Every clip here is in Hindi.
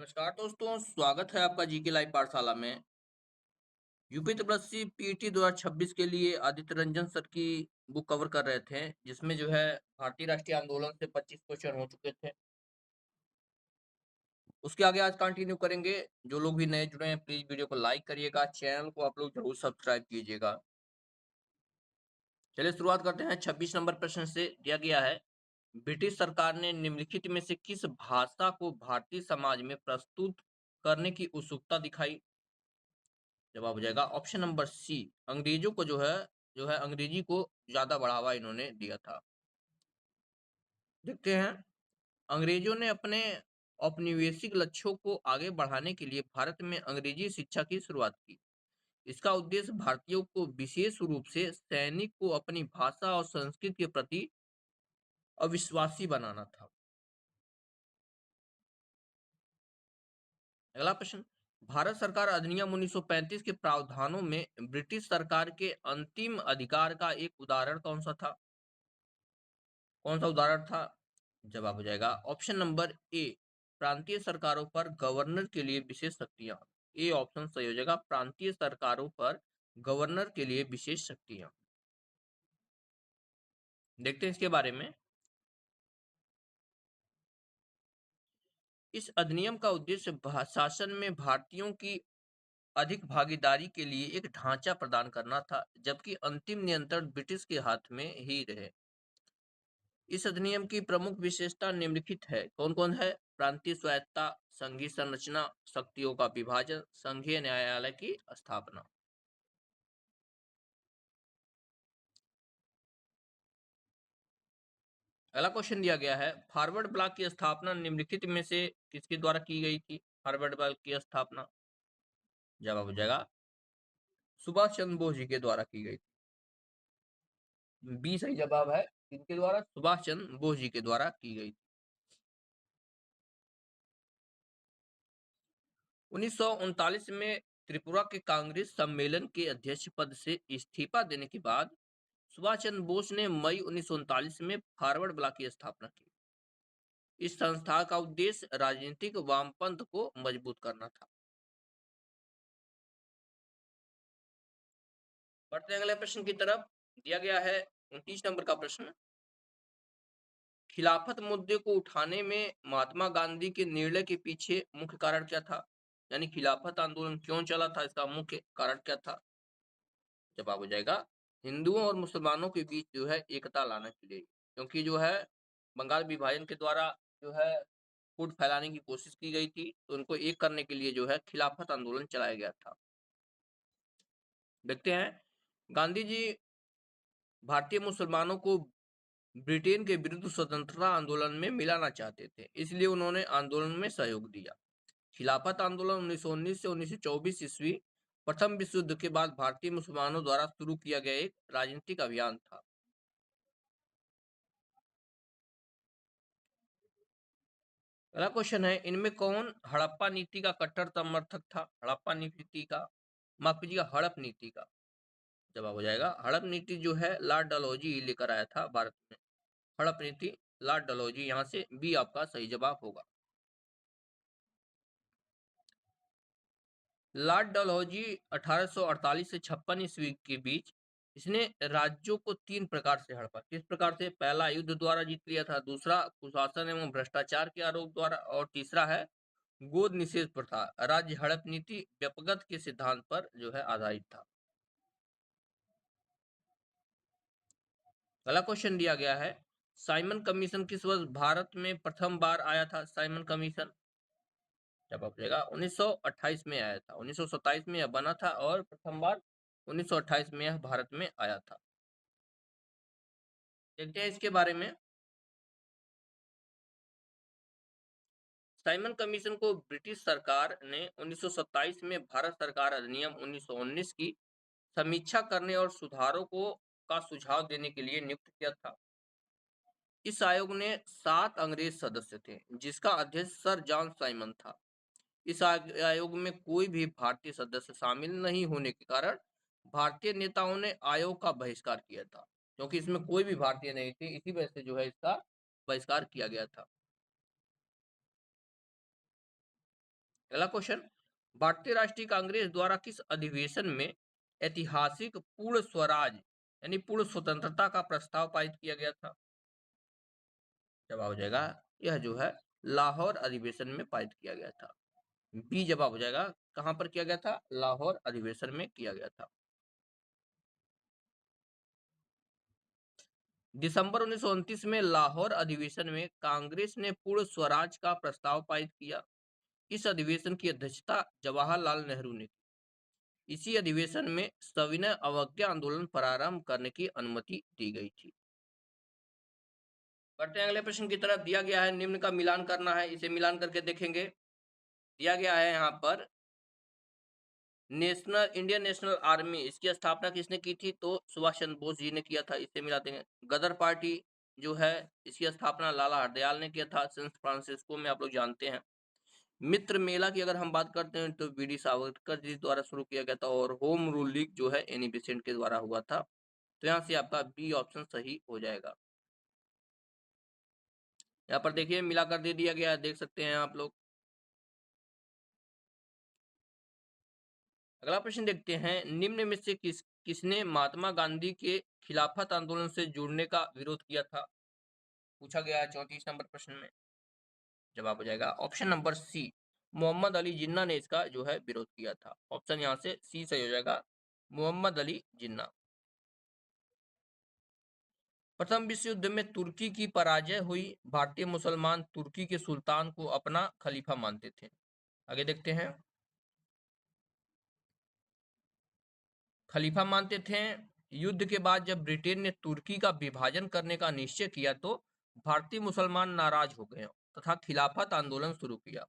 नमस्कार दोस्तों, स्वागत है आपका जीके लाइव पाठशाला में। यूपी त्रिपल पीटी 2026 के लिए आदित्य रंजन सर की बुक कवर कर रहे थे, जिसमें जो है भारतीय राष्ट्रीय आंदोलन से 25 क्वेश्चन हो चुके थे। उसके आगे आज कंटिन्यू करेंगे। जो लोग भी नए जुड़े हैं प्लीज वीडियो को लाइक करिएगा, चैनल को आप लोग जरूर सब्सक्राइब कीजिएगा। चलिए शुरुआत करते हैं। 26 नंबर प्रश्न से दिया गया है, ब्रिटिश सरकार ने निम्नलिखित में से किस भाषा को भारतीय समाज में प्रस्तुत करने की उत्सुकता दिखाई? जवाब हो जाएगा ऑप्शन नंबर सी, अंग्रेजों को जो है अंग्रेजी को ज्यादा बढ़ावा इन्होंने दिया था। देखते हैं, अंग्रेजों ने अपने औपनिवेशिक लक्ष्यों को आगे बढ़ाने के लिए भारत में अंग्रेजी शिक्षा की शुरुआत की। इसका उद्देश्य भारतीयों को विशेष रूप से सैनिक को अपनी भाषा और संस्कृति के प्रति अविश्वासी बनाना था। अगला प्रश्न, भारत सरकार अधिनियम 1935 के प्रावधानों में ब्रिटिश सरकार के अंतिम अधिकार का एक उदाहरण कौन सा था? कौन सा उदाहरण था? जवाब हो जाएगा ऑप्शन नंबर ए, प्रांतीय सरकारों पर गवर्नर के लिए विशेष शक्तियां। ए ऑप्शन सही हो जाएगा, प्रांतीय सरकारों पर गवर्नर के लिए विशेष शक्तियां। देखते हैं इसके बारे में। इस अधिनियम का उद्देश्य शासन में भारतीयों की अधिक भागीदारी के लिए एक ढांचा प्रदान करना था, जबकि अंतिम नियंत्रण ब्रिटिश के हाथ में ही रहे। इस अधिनियम की प्रमुख विशेषता निम्नलिखित है। कौन कौन है? प्रांतीय स्वायत्ता, संघीय संरचना, शक्तियों का विभाजन, संघीय न्यायालय की स्थापना। अगला क्वेश्चन दिया गया है, फॉरवर्ड ब्लॉक की स्थापना निम्नलिखित में से किसके द्वारा की गई थी? फॉरवर्ड ब्लॉक की स्थापना जवाब हो जाएगा सुभाष चंद्र बोस जी के द्वारा की गई थी। बी सही जवाब है, इनके द्वारा सुभाष चंद्र बोस जी के द्वारा की गई थी। 1939 में त्रिपुरा के कांग्रेस सम्मेलन के अध्यक्ष पद से इस्तीफा देने के बाद सुभाष चंद्र बोस ने मई 1939 में फॉरवर्ड ब्लॉक की स्थापना की। इस संस्था का उद्देश्य राजनीतिक वामपंथ को मजबूत करना था। बढ़ते हैं अगले प्रश्न की तरफ। दिया गया है 29 नंबर का प्रश्न, खिलाफत मुद्दे को उठाने में महात्मा गांधी के निर्णय के पीछे मुख्य कारण क्या था? यानी खिलाफत आंदोलन क्यों चला था, इसका मुख्य कारण क्या था? जवाब हो जाएगा हिंदुओं और मुसलमानों के बीच जो है एकता लाने के लिए, क्योंकि जो है बंगाल विभाजन के द्वारा जो है फूट फैलाने की कोशिश की गई थी, तो उनको एक करने के लिए जो है खिलाफत आंदोलन चलाया गया था। देखते हैं, गांधी जी भारतीय मुसलमानों को ब्रिटेन के विरुद्ध स्वतंत्रता आंदोलन में मिलाना चाहते थे, इसलिए उन्होंने आंदोलन में सहयोग दिया। खिलाफत आंदोलन 1919 से 1924 ईस्वी प्रथम विश्व युद्ध के बाद भारतीय मुसलमानों द्वारा शुरू किया गया एक राजनीतिक अभियान था। अगला क्वेश्चन है, इनमें कौन हड़प्पा नीति का कट्टर समर्थक था? हड़प्पा नीति का, माफ कीजिएगा, हड़प नीति का। जवाब हो जाएगा हड़प नीति जो है लॉर्ड डलहौजी लेकर आया था भारत में। हड़प नीति लॉर्ड डलहौजी, यहाँ से बी आपका सही जवाब होगा। लॉर्ड डलहौजी 1848 से 56 ईस्वी के बीच इसने राज्यों को तीन प्रकार से हड़पा। किस प्रकार से? पहला युद्ध द्वारा जीत लिया था, दूसरा कुशासन एवं भ्रष्टाचार के आरोप द्वारा, और तीसरा है गोद निषेध प्रथा। राज्य हड़प नीति व्यपगत के सिद्धांत पर जो है आधारित था। अगला क्वेश्चन दिया गया है, साइमन कमीशन किस वर्ष भारत में प्रथम बार आया था? साइमन कमीशन जवाब देगा 1928 में आया था। 1927 में यह बना था और प्रथम बार 1928 में यह भारत में आया था। देखते हैं इसके बारे में। साइमन कमीशन को ब्रिटिश सरकार ने 1927 में भारत सरकार अधिनियम 1919 की समीक्षा करने और सुधारों को का सुझाव देने के लिए नियुक्त किया था। इस आयोग ने 7 अंग्रेज सदस्य थे, जिसका अध्यक्ष सर जॉन साइमन था। इस आयोग में कोई भी भारतीय सदस्य शामिल नहीं होने के कारण भारतीय नेताओं ने आयोग का बहिष्कार किया था, क्योंकि इसमें कोई भी भारतीय नहीं थे, इसी वजह से जो है इसका बहिष्कार किया गया था। अगला क्वेश्चन, भारतीय राष्ट्रीय कांग्रेस द्वारा किस अधिवेशन में ऐतिहासिक पूर्ण स्वराज यानी पूर्ण स्वतंत्रता का प्रस्ताव पारित किया गया था? जवाब हो जाएगा, यह जो है लाहौर अधिवेशन में पारित किया गया था। बी जवाब हो जाएगा, कहां पर किया गया था? लाहौर अधिवेशन में किया गया था। दिसंबर 1929 में लाहौर अधिवेशन में कांग्रेस ने पूर्ण स्वराज का प्रस्ताव पारित किया। इस अधिवेशन की अध्यक्षता जवाहरलाल नेहरू ने की। इसी अधिवेशन में सविनय अवज्ञा आंदोलन प्रारंभ करने की अनुमति दी गई थी। बढ़ते हैं अगले प्रश्न की तरफ। दिया गया है निम्न का मिलान करना है, इसे मिलान करके देखेंगे। दिया गया है यहाँ पर इंडियन नेशनल आर्मी, इसकी स्थापना किसने की थी? तो सुभाष चंद्र बोस जी ने किया था। इससे मिला देंगे। गदर पार्टी जो है इसकी स्थापना लाला हरदयाल ने किया था। सैन फ्रांसिस्को में आप लोग जानते हैं। मित्र मेला की अगर हम बात करते हैं तो वीडी सावरकर जी द्वारा शुरू किया गया था और होम रूल लीग जो है एनी बेसेंट के द्वारा हुआ था। तो यहाँ से आपका बी ऑप्शन सही हो जाएगा। यहाँ पर देखिए मिलाकर दे दिया गया है, देख सकते हैं आप लोग। अगला प्रश्न देखते हैं, निम्न में से किसने महात्मा गांधी के खिलाफत आंदोलन से जुड़ने का विरोध किया था? पूछा गया है 34 नंबर प्रश्न में। जवाब हो जाएगा option number C, Mohammad Ali Jinnah ने इसका जो है विरोध किया था। ऑप्शन यहाँ से सी सही हो जाएगा, मोहम्मद अली जिन्ना। प्रथम विश्व युद्ध में तुर्की की पराजय हुई। भारतीय मुसलमान तुर्की के सुल्तान को अपना खलीफा मानते थे। आगे देखते हैं। खलीफा मानते थे। युद्ध के बाद जब ब्रिटेन ने तुर्की का विभाजन करने का निश्चय किया तो भारतीय मुसलमान नाराज हो गए तथा खिलाफत आंदोलन शुरू किया।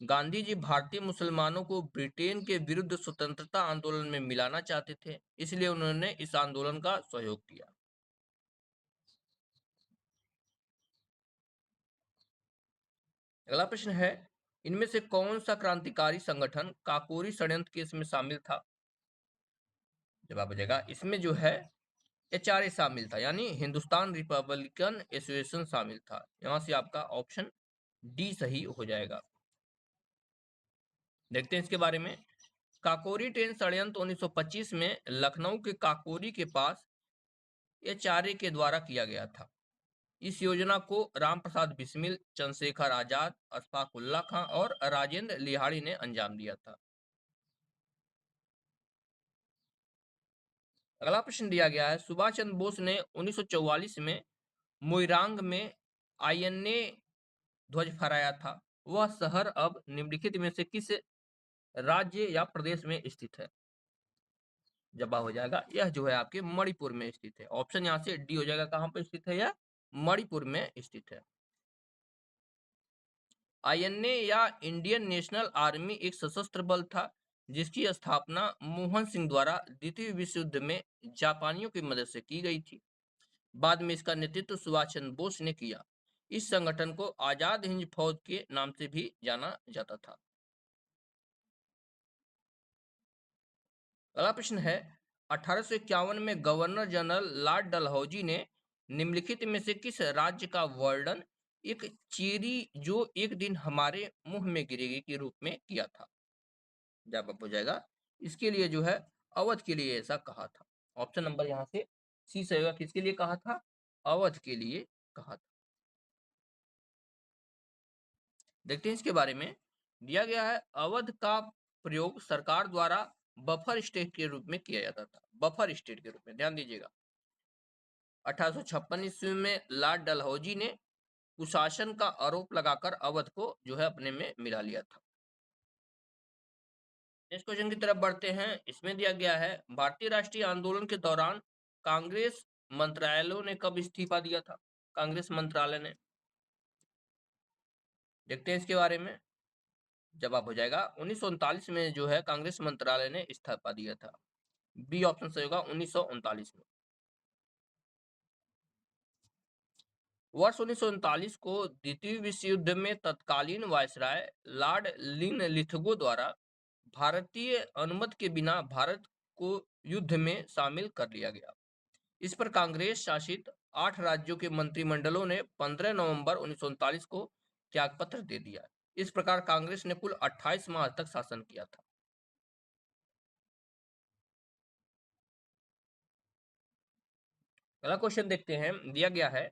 गांधी जी भारतीय मुसलमानों को ब्रिटेन के विरुद्ध स्वतंत्रता आंदोलन में मिलाना चाहते थे, इसलिए उन्होंने इस आंदोलन का सहयोग किया। अगला प्रश्न है, इनमें से कौन सा क्रांतिकारी संगठन काकोरी षड्यंत्र केस में शामिल था? जवाब हो जाएगा, इसमें जो है एचआरए शामिल था, यानी हिंदुस्तान रिपब्लिकन एसोसिएशन शामिल था। यहां से आपका ऑप्शन डी सही हो जाएगा। देखते हैं इसके बारे में। काकोरी ट्रेन षड्यंत्र 1925 में लखनऊ के काकोरी के पास एचआरए के द्वारा किया गया था। इस योजना को राम प्रसाद बिस्मिल, चंद्रशेखर आजाद, अशफाक उल्ला खां और राजेंद्र लिहाड़ी ने अंजाम दिया था। अगला प्रश्न दिया गया है, सुभाष चंद्र बोस ने 1944 में मोइरांग में आईएनए ध्वज फहराया था। वह शहर अब निम्नलिखित में से किस राज्य या प्रदेश में स्थित है? जवाब हो जाएगा, यह जो है आपके मणिपुर में स्थित है। ऑप्शन यहाँ से डी हो जाएगा, कहां पर स्थित है? यह मणिपुर में स्थित है। आईएनए या इंडियन नेशनल आर्मी एक सशस्त्र बल था जिसकी स्थापना मोहन सिंह द्वारा द्वितीय विश्व युद्ध में जापानियों की मदद से की गई थी। बाद में इसका नेतृत्व सुभाष चंद्र बोस ने किया। इस संगठन को आजाद हिंद फौज के नाम से भी जाना जाता था। अगला प्रश्न है, 1851 में गवर्नर जनरल लॉर्ड डलहौजी ने निम्नलिखित में से किस राज्य का वर्णन एक चेरी जो एक दिन हमारे मुंह में गिरेगी के रूप में किया था? जवाब हो जाएगा, इसके लिए जो है अवध के लिए ऐसा कहा था। ऑप्शन नंबर यहाँ से सी सही होगा। किसके लिए कहा था? अवध के लिए कहा था। देखते हैं इसके बारे में। दिया गया है, अवध का प्रयोग सरकार द्वारा बफर स्टेट के रूप में किया जाता था। बफर स्टेट के रूप में ध्यान दीजिएगा। 1856 ईस्वी में लॉर्ड डलहौजी ने कुशासन का आरोप लगाकर अवध को जो है अपने में मिला लिया था। नेक्स्ट क्वेश्चन की तरफ बढ़ते हैं। इसमें दिया गया है, भारतीय राष्ट्रीय आंदोलन के दौरान कांग्रेस मंत्रालयों ने कब इस्तीफा दिया था? कांग्रेस मंत्रालय ने। देखते हैं इसके बारे में। जवाब हो जाएगा, 1939 में जो है कांग्रेस मंत्रालय ने इस्तीफा दिया था। बी ऑप्शन सही होगा, 1939 में। वर्ष 1939 को द्वितीय विश्व युद्ध में तत्कालीन वायसराय लॉर्ड लिनलिथगो द्वारा भारतीय अनुमति के बिना भारत को युद्ध में शामिल कर लिया गया। इस पर कांग्रेस शासित 8 राज्यों के मंत्रिमंडलों ने 15 नवंबर 1939 को त्यागपत्र दे दिया। इस प्रकार कांग्रेस ने कुल 28 माह तक शासन किया था। अगला क्वेश्चन देखते हैं, दिया गया है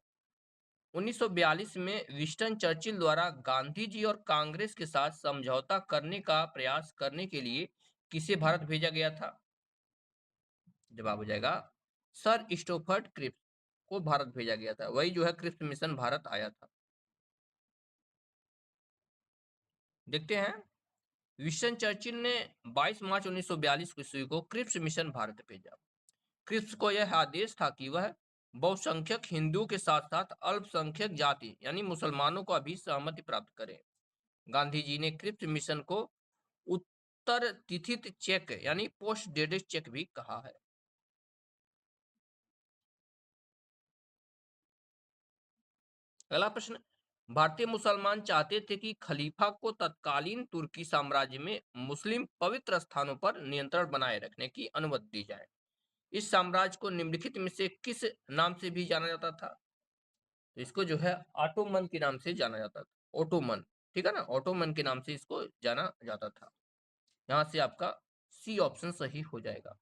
1942 में विंस्टन चर्चिल द्वारा गांधी जी और कांग्रेस के साथ समझौता करने का प्रयास करने के लिए किसे भारत भेजा गया था? जवाब हो जाएगा सर स्टोफर्ड क्रिप्स को भारत भेजा गया था। वही जो है क्रिप्स मिशन भारत आया था। देखते हैं, विंस्टन चर्चिल ने 22 मार्च 1942 को ईस्वी को क्रिप्स मिशन भारत भेजा। क्रिप्स को यह आदेश था कि वह बहुसंख्यक हिंदुओं के साथ साथ अल्पसंख्यक जाति यानी मुसलमानों को भी सहमति प्राप्त करे। गांधी जी ने क्रिप्स मिशन को उत्तर तिथित चेक यानी पोस्ट डेटेड चेक भी कहा है। अगला प्रश्न, भारतीय मुसलमान चाहते थे कि खलीफा को तत्कालीन तुर्की साम्राज्य में मुस्लिम पवित्र स्थानों पर नियंत्रण बनाए रखने की अनुमति दी जाए। इस साम्राज्य को निम्नलिखित में से किस नाम से भी जाना जाता था? तो इसको जो है ऑटोमन के नाम से जाना जाता था। ओटोमन, ठीक है ना, ऑटोमन के नाम से इसको जाना जाता था। यहाँ से आपका सी ऑप्शन सही हो जाएगा।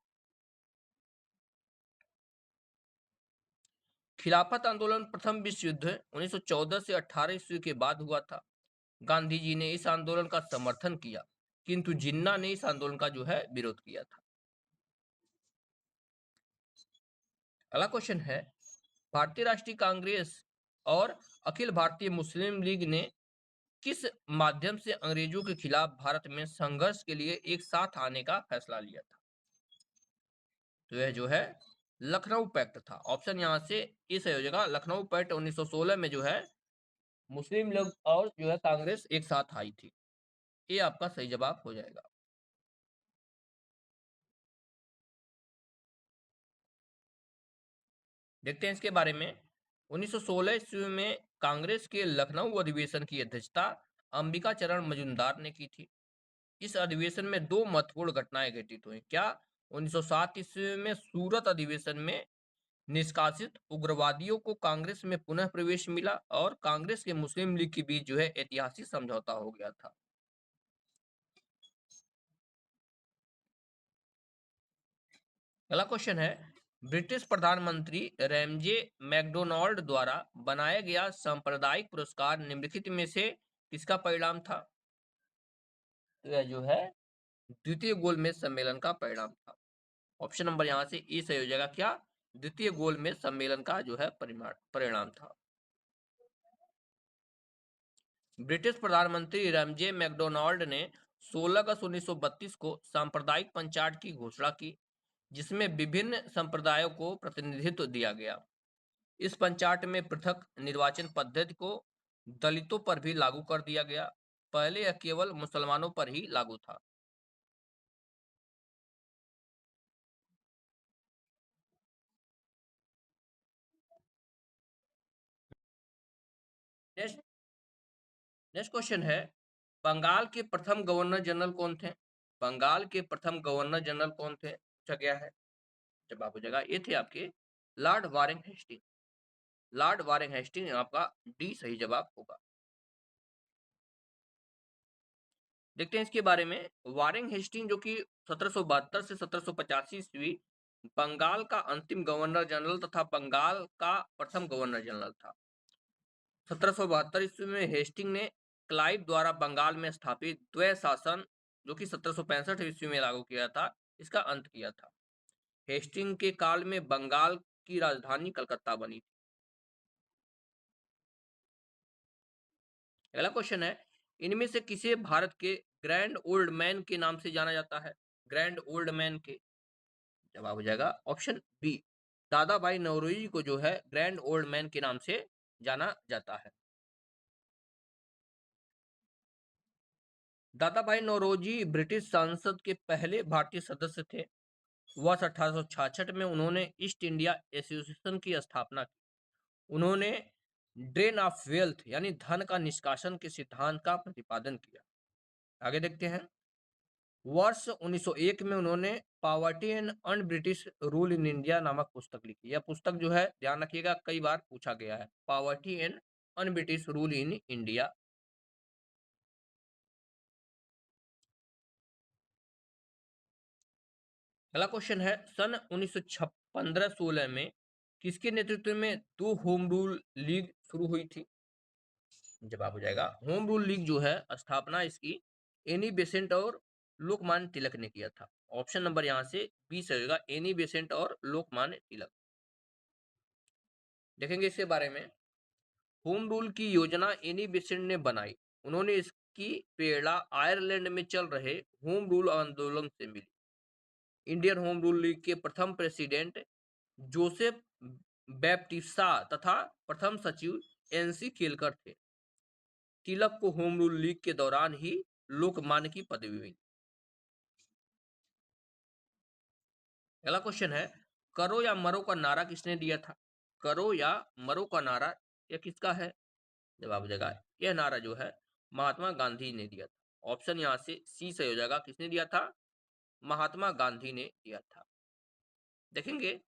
खिलाफत आंदोलन प्रथम विश्व युद्ध 1914 से 18 ईस्वी के बाद हुआ था। गांधी जी ने इस आंदोलन का समर्थन किया, किंतु जिन्ना ने इस आंदोलन का जो है विरोध किया था। अगला क्वेश्चन है, भारतीय राष्ट्रीय कांग्रेस और अखिल भारतीय मुस्लिम लीग ने किस माध्यम से अंग्रेजों के खिलाफ भारत में संघर्ष के लिए एक साथ आने का फैसला लिया था? तो यह जो है लखनऊ पैक्ट था। ऑप्शन यहाँ से इस हो जाएगा, लखनऊ पैक्ट 1916 में जो है मुस्लिम लीग और जो है कांग्रेस एक साथ आई थी। ये आपका सही जवाब हो जाएगा। देखते हैं इसके बारे में। 1916 ईस्वी में कांग्रेस के लखनऊ अधिवेशन की अध्यक्षता अंबिका चरण मजूमदार ने की थी। इस अधिवेशन में दो महत्वपूर्ण घटनाएं घटित हुई। क्या? 1907 ईस्वी में सूरत अधिवेशन में निष्कासित उग्रवादियों को कांग्रेस में पुनः प्रवेश मिला और कांग्रेस के मुस्लिम लीग के बीच जो है ऐतिहासिक समझौता हो गया था। अगला क्वेश्चन है, ब्रिटिश प्रधानमंत्री रैमजे मैकडोनाल्ड द्वारा बनाया गया सांप्रदायिक पुरस्कार निम्नलिखित में से किसका परिणाम था? तो यह जो है द्वितीय गोलमेज सम्मेलन का परिणाम था। ऑप्शन नंबर यहाँ से ई सही हो जाएगा। क्या? द्वितीय गोलमेज सम्मेलन का जो है परिणाम था। ब्रिटिश प्रधानमंत्री रैमजे मैकडोनाल्ड ने 16 अगस्त 1932 को सांप्रदायिक पंचायत की घोषणा की, जिसमें विभिन्न संप्रदायों को प्रतिनिधित्व दिया गया। इस पंचायत में पृथक निर्वाचन पद्धति को दलितों पर भी लागू कर दिया गया। पहले यह केवल मुसलमानों पर ही लागू था। नेक्स्ट नेक्स्ट क्वेश्चन है, बंगाल के प्रथम गवर्नर जनरल कौन थे? बंगाल के प्रथम गवर्नर जनरल कौन थे पूछा गया है। जवाब हो जाएगा, ये थे आपके lord Warren Hasting. Lord Warren Hasting आपका डी सही जवाब होगा। देखते हैं इसके बारे में। वारेन हेस्टिंग जो कि 1772 से 1785 ईस्वी बंगाल का अंतिम गवर्नर जनरल तथा बंगाल का प्रथम गवर्नर जनरल था। 1772 ईस्वी में हेस्टिंग ने क्लाइव द्वारा बंगाल में स्थापित द्वैध शासन जो कि 1765 ईस्वी में लागू किया था, इसका अंत किया था। हेस्टिंग के काल में बंगाल की राजधानी कलकत्ता बनी थी। अगला क्वेश्चन है, इनमें से किसे भारत के ग्रैंड ओल्ड मैन के नाम से जाना जाता है? ग्रैंड ओल्ड मैन के, जवाब हो जाएगा ऑप्शन बी, दादा भाई नौरोजी को जो है ग्रैंड ओल्ड मैन के नाम से जाना जाता है। दादा भाई नौरोजी ब्रिटिश संसद के पहले भारतीय सदस्य थे। वर्ष 1866 में उन्होंने ईस्ट इंडिया एसोसिएशन की स्थापना की। उन्होंने ड्रेन ऑफ वेल्थ यानी धन का निष्कासन के सिद्धांत का प्रतिपादन किया। आगे देखते हैं। वर्ष 1901 में उन्होंने poverty and un British rule in India नामक पुस्तक लिखी। यह पुस्तक जो है ध्यान रखिएगा कई बार पूछा गया है, poverty and un British rule in India. अगला क्वेश्चन है सन 1915-16 में किसके नेतृत्व में दो होम रूल लीग शुरू हुई थी? जवाब हो जाएगा होम रूल लीग जो है स्थापना इसकी एनी बेसेंट और लोकमान्य तिलक ने किया था। ऑप्शन नंबर यहाँ से बी से होगा एनी बेसेंट और लोकमान्य तिलक। देखेंगे इसके बारे में। होम रूल की योजना एनी बेसेंट ने बनाई। उन्होंने इसकी प्रेरणा आयरलैंड में चल रहे होम रूल आंदोलन से मिली। इंडियन होम रूल लीग के प्रथम प्रेसिडेंट जोसेफ बैप्टिस्टा तथा प्रथम सचिव एनसी केलकर थे। तिलक को होम रूल लीग के दौरान ही लोकमान्य की पदवी मिली। अगला क्वेश्चन है करो या मरो का नारा किसने दिया था? करो या मरो का नारा यह किसका है? जवाब हो जाएगा यह नारा जो है महात्मा गांधी ने दिया था। ऑप्शन यहाँ से सी सही हो जाएगा। किसने दिया था? महात्मा गांधी ने दिया था। देखेंगे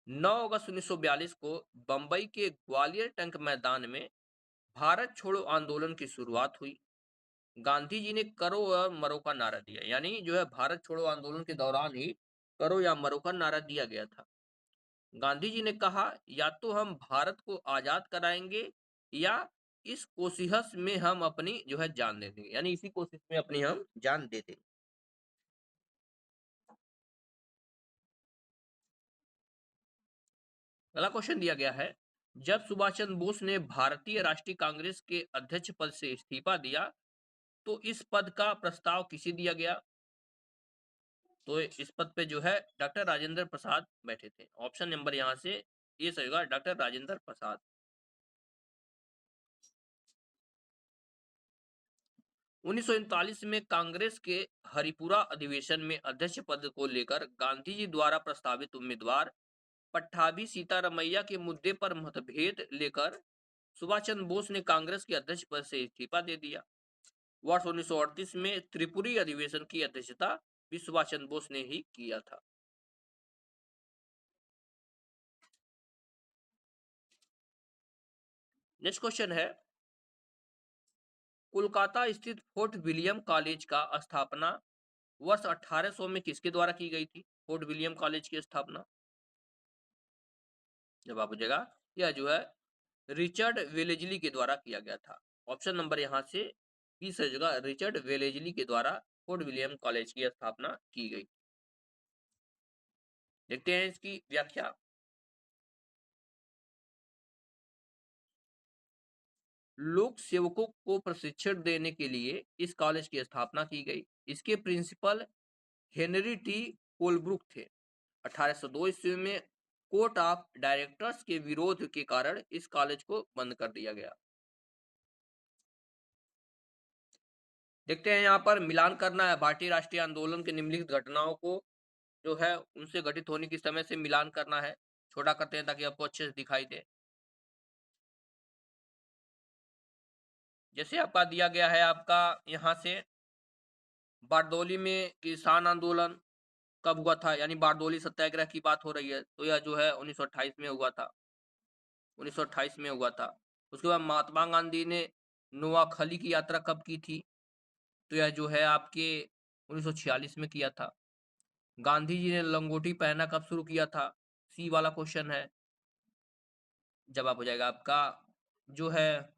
9 अगस्त 1942 को बंबई के ग्वालियर टैंक मैदान में भारत छोड़ो आंदोलन की शुरुआत हुई। गांधी जी ने करो या मरो का नारा दिया, यानी जो है भारत छोड़ो आंदोलन के दौरान ही करो या मरो का नारा दिया गया था। गांधी जी ने कहा या तो हम भारत को आजाद कराएंगे या इस कोशिश में हम अपनी जो है जान दे देंगे, यानी इसी कोशिश में अपनी हम जान दे देंगे। अगला क्वेश्चन दिया गया है जब सुभाष चंद्र बोस ने भारतीय राष्ट्रीय कांग्रेस के अध्यक्ष पद से इस्तीफा दिया तो इस पद का प्रस्ताव किसे दिया गया? तो इस पद पे जो है डॉक्टर राजेंद्र प्रसाद बैठे थे। ऑप्शन नंबर यहाँ से ये सही होगा डॉक्टर राजेंद्र प्रसाद। 1939 में कांग्रेस के हरिपुरा अधिवेशन में अध्यक्ष पद को लेकर गांधी जी द्वारा प्रस्तावित उम्मीदवार पट्टाभी सीतारमैया के मुद्दे पर मतभेद लेकर सुभाष चंद्र बोस ने कांग्रेस के अध्यक्ष पद से इस्तीफा दे दिया। वर्ष 1938 में त्रिपुरी अधिवेशन की अध्यक्षता भी सुभाष चंद्र बोस ने ही किया था। नेक्स्ट क्वेश्चन है कोलकाता स्थित फोर्ट विलियम कॉलेज का स्थापना वर्ष 1800 में किसके द्वारा की गई थी? फोर्ट विलियम कॉलेज की स्थापना जवाब हो जाएगा यह जो है रिचर्ड वेलेजली के द्वारा किया गया था। ऑप्शन नंबर यहाँ से बी सही होगा रिचर्ड वेलेजली के द्वारा फोर्ट विलियम कॉलेज की स्थापना की गई। देखते हैं इसकी व्याख्या। लोक सेवकों को प्रशिक्षण देने के लिए इस कॉलेज की स्थापना की गई। इसके प्रिंसिपल हेनरी टी कोलब्रुक थे। 1802 ईस्वी में कोर्ट ऑफ डायरेक्टर्स के विरोध के कारण इस कॉलेज को बंद कर दिया गया। देखते हैं यहाँ पर मिलान करना है भारतीय राष्ट्रीय आंदोलन के निम्नलिखित घटनाओं को जो है उनसे घटित होने की समय से मिलान करना है। छोटा करते हैं ताकि आपको अच्छे से दिखाई दे। जैसे आपका दिया गया है आपका यहाँ से बारदौली में किसान आंदोलन कब हुआ था, यानी बारदौली सत्याग्रह की बात हो रही है, तो यह जो है 1928 में हुआ था। 1928 में हुआ था। उसके बाद महात्मा गांधी ने नोआखली की यात्रा कब की थी? तो यह जो है आपके 1946 में किया था। गांधी जी ने लंगोटी पहनना कब शुरू किया था? सी वाला क्वेश्चन है। जवाब हो जाएगा आपका जो है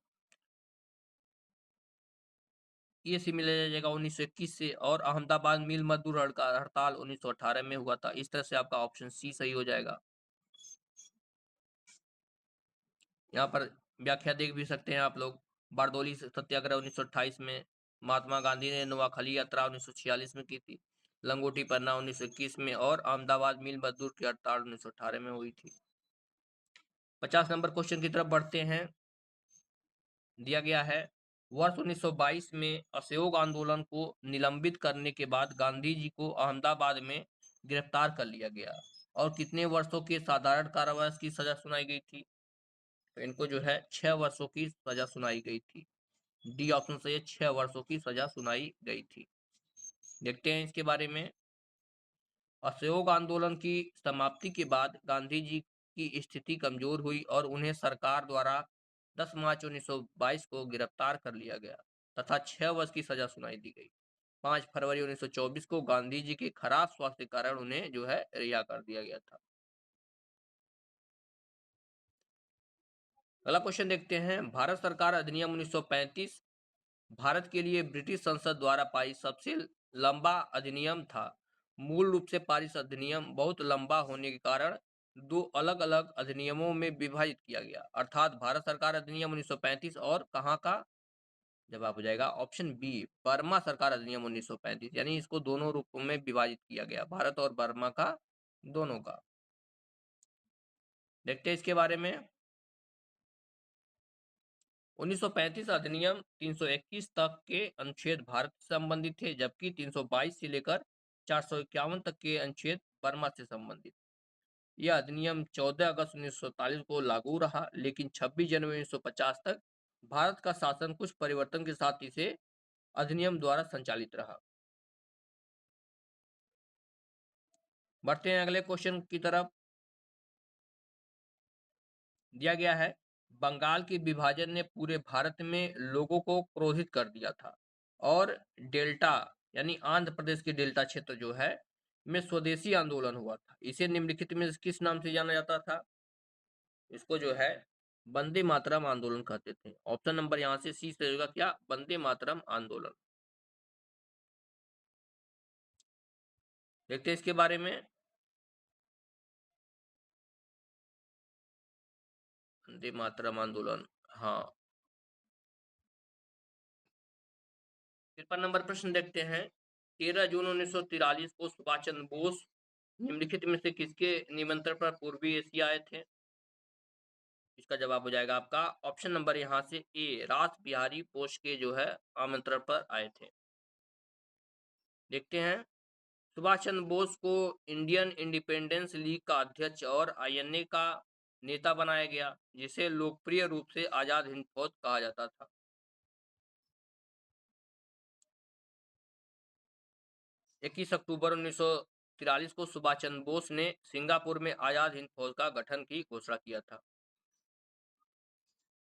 ये सी मिल जाएगा 1921 से, और अहमदाबाद मिल मजदूर हड़ताल 1918 में हुआ था। इस तरह से आपका ऑप्शन सी सही हो जाएगा। यहाँ पर व्याख्या देख भी सकते हैं आप लोग। बारदौली सत्याग्रह 1928 में, महात्मा गांधी ने नोआखली यात्रा 1946 में की थी, लंगोटी पहनना 1921 में, और अहमदाबाद मिल मजदूर की हड़ताल 1918 में हुई थी। 50 नंबर क्वेश्चन की तरफ बढ़ते हैं। दिया गया है वर्ष 1922 में असहयोग आंदोलन को निलंबित करने के बाद गांधी जी को अहमदाबाद में गिरफ्तार कर लिया गया और कितने वर्षों के साधारण कारावास की सजा सुनाई गई थी? तो इनको जो है 6 वर्षों की सजा सुनाई गई थी। डी ऑप्शन से 6 वर्षों की सजा सुनाई गई थी। देखते हैं इसके बारे में। असहयोग आंदोलन की समाप्ति के बाद गांधी जी की स्थिति कमजोर हुई और उन्हें सरकार द्वारा 10 मार्च 1922 को गिरफ्तार कर लिया गया तथा 6 वर्ष की सजा सुनाई दी गई। 5 फरवरी 1924 को गांधी जी के खराब स्वास्थ्य के कारण उन्हें जो है रिहा कर दिया गया था। अगला क्वेश्चन देखते हैं, भारत सरकार अधिनियम 1935 भारत के लिए ब्रिटिश संसद द्वारा पारित सबसे लंबा अधिनियम था। मूल रूप से पारित अधिनियम बहुत लंबा होने के कारण दो अलग-अलग अधिनियमों में विभाजित किया गया, अर्थात भारत सरकार अधिनियम 1935 और कहाँ का जवाब हो जाएगा ऑप्शन बी, बर्मा सरकार अधिनियम 1935, यानी इसको दोनों रूपों में विभाजित किया गया, भारत और बर्मा का, दोनों का। देखते हैं इसके बारे में। 1935 अधिनियम 321 तक के अनुच्छेद भारत से संबंधित थे, जबकि 322 से लेकर 451 तक के अनुच्छेद बर्मा से संबंधित। यह अधिनियम 14 अगस्त 1947 को लागू रहा, लेकिन 26 जनवरी 1950 तक भारत का शासन कुछ परिवर्तन के साथ इसे अधिनियम द्वारा संचालित रहा। बढ़ते हैं अगले क्वेश्चन की तरफ। दिया गया है, बंगाल के विभाजन ने पूरे भारत में लोगों को क्रोधित कर दिया था और डेल्टा यानी आंध्र प्रदेश के डेल्टा क्षेत्र जो है में स्वदेशी आंदोलन हुआ था। इसे निम्नलिखित में किस नाम से जाना जाता था? इसको जो है वंदे मातरम आंदोलन कहते थे। ऑप्शन नंबर यहाँ से सी से होगा क्या, वंदे मातरम आंदोलन। देखते हैं इसके बारे में। वंदे मातरम आंदोलन, हाँ। 53 नंबर प्रश्न देखते हैं, 13 जून 1943 को सुभाष चंद्र बोस निम्नलिखित में से किसके निमंत्रण पर पूर्वी एशिया आए थे? इसका जवाब हो जाएगा आपका ऑप्शन नंबर यहाँ से ए, रास बिहारी बोस के जो है आमंत्रण पर आए थे। देखते हैं, सुभाष चंद्र बोस को इंडियन इंडिपेंडेंस लीग का अध्यक्ष और आईएनए का नेता बनाया गया, जिसे लोकप्रिय रूप से आजाद हिंद फौज कहा जाता था। 21 अक्टूबर 1943 को सुभाष चंद्र बोस ने सिंगापुर में आजाद हिंद फौज का गठन की घोषणा किया था।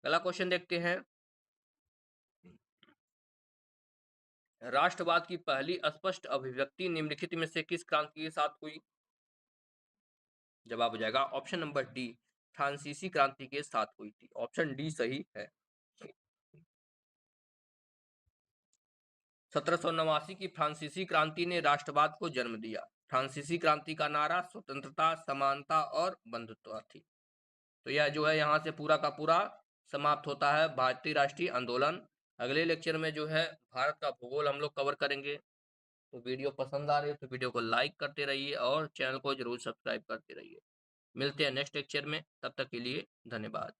अगला क्वेश्चन देखते हैं, राष्ट्रवाद की पहली स्पष्ट अभिव्यक्ति निम्नलिखित में से किस क्रांति के साथ हुई? जवाब हो जाएगा ऑप्शन नंबर डी, फ्रांसीसी क्रांति के साथ हुई थी। ऑप्शन डी सही है। 1789 की फ्रांसीसी क्रांति ने राष्ट्रवाद को जन्म दिया। फ्रांसीसी क्रांति का नारा स्वतंत्रता, समानता और बंधुत्व थी। तो यह जो है यहाँ से पूरा का पूरा समाप्त होता है भारतीय राष्ट्रीय आंदोलन। अगले लेक्चर में जो है भारत का भूगोल हम लोग कवर करेंगे। तो वीडियो पसंद आ रही है तो वीडियो को लाइक करते रहिए और चैनल को जरूर सब्सक्राइब करते रहिए। मिलते हैं नेक्स्ट लेक्चर में, तब तक के लिए धन्यवाद।